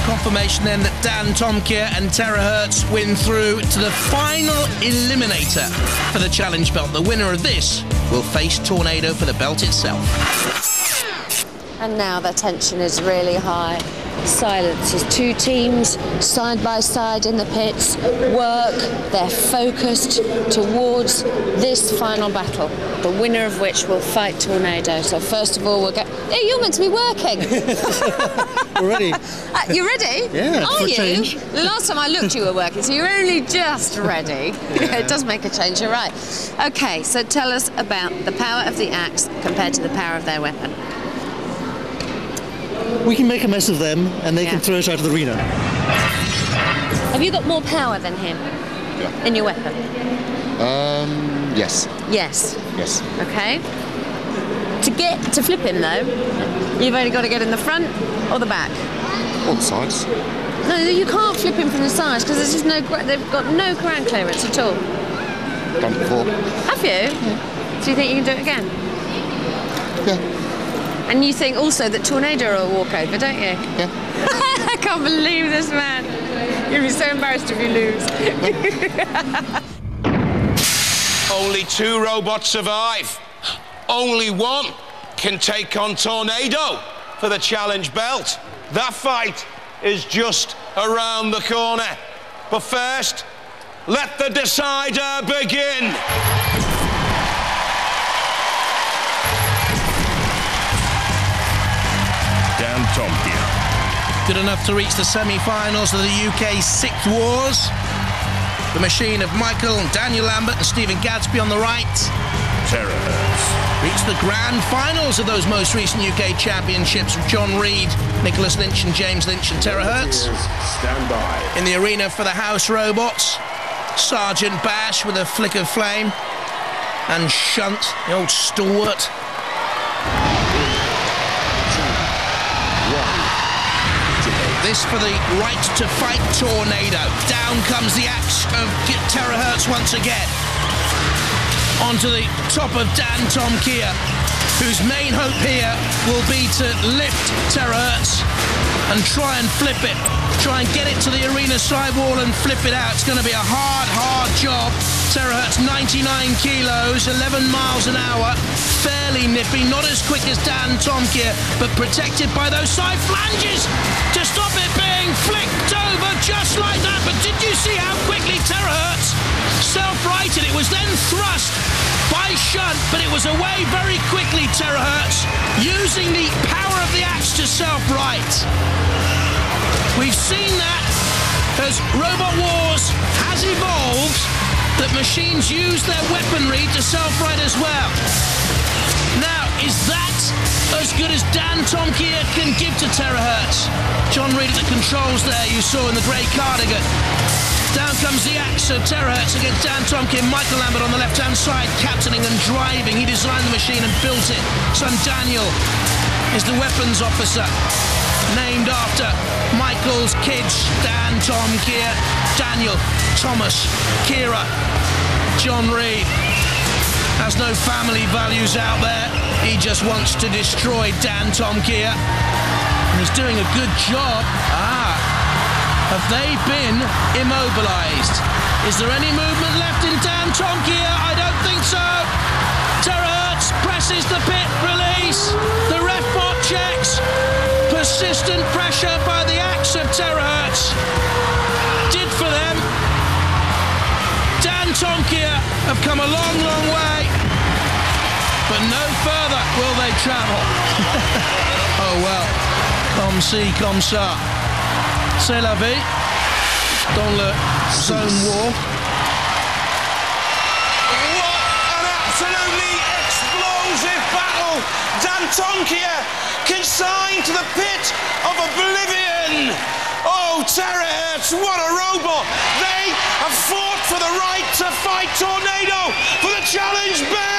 confirmation then that Dantomkia and Terrorhurtz win through to the final eliminator for the challenge belt. The winner of this will face Tornado for the belt itself. And now the tension is really high. Silence as two teams side by side in the pits work. They're focused towards this final battle, the winner of which will fight Tornado. So first of all, we'll go. Hey, you're meant to be working. We're ready. You're ready? Yeah. Are for you? change. The last time I looked, you were working, so you're only just ready. Yeah. It does make a change. You're right. Okay, so tell us about the power of the axe compared to the power of their weapon. We can make a mess of them, and they can throw us out of the arena. Have you got more power than him in your weapon? Yes. Yes. Yes. Okay. To flip him though, you've only got to get in the front or the back. All the sides. No, you can't flip him from the sides because there's just they've got no ground clearance at all. Done it before. Have you? Yeah. Do you think you can do it again? Yeah. And you think also that Tornado will walk over, don't you? Yeah. I can't believe this man. You'll be so embarrassed if you lose. Only 2 robots survive. Only one can take on Tornado for the challenge belt. That fight is just around the corner. But first, let the decider begin. Dantomkia. Good enough to reach the semi-finals of the UK Sixth Wars. The machine of Michael and Daniel Lambert and Stephen Gadsby on the right. Terrorhurtz. Reached the grand finals of those most recent UK championships with John Reed, Nicholas Lynch and James Lynch and Terrorhurtz. Stand by. In the arena for the house robots, Sergeant Bash with a flick of flame, and Shunt, the old stalwart. This for the right to fight Tornado. Down comes the axe of Terrorhurtz once again. Onto the top of Dantomkia, whose main hope here will be to lift Terrorhurtz and try and flip it. Try and get it to the arena sidewall and flip it out. It's going to be a hard job. Terrorhurtz, 99 kilos, 11 miles an hour. Fairly nippy, not as quick as Dantomkia, but protected by those side flanges to stop it being flicked over just like that. But did you see how quickly Terrorhurtz self-righted? It was then thrust by Shunt, but it was away very quickly, Terrorhurtz, using the power of the axe to self-right. We've seen that as Robot Wars has evolved, that machines use their weaponry to self-right as well. Now, is that as good as Dantomkia can give to Terrorhurtz? John Reed at the controls there, you saw in the grey cardigan. Down comes the axe of Terrorhurtz against Dantomkia. Michael Lambert on the left-hand side, captaining and driving. He designed the machine and built it. Son Daniel is the weapons officer, named after Michael's kids, Dantomkia, Daniel, Thomas, Kira, John Reed. Has no family values out there. He just wants to destroy Dantomkia. And he's doing a good job. Have they been immobilized? Is there any movement left in Dantomkia? I don't think so. Terrorhurtz presses the pit release. The ref bot checks. Persistent pressure by the axe of Terrorhurtz did for them. Dantomkia have come a long way, but no further will they travel. Oh well, comme ci, comme ça. C'est la vie dans le zone war. What an absolutely explosive battle! Dantomkia consigned to the pit of oblivion! Oh, Terrorhurtz, what a robot! They have fought for the right to fight Tornado for the challenge belt!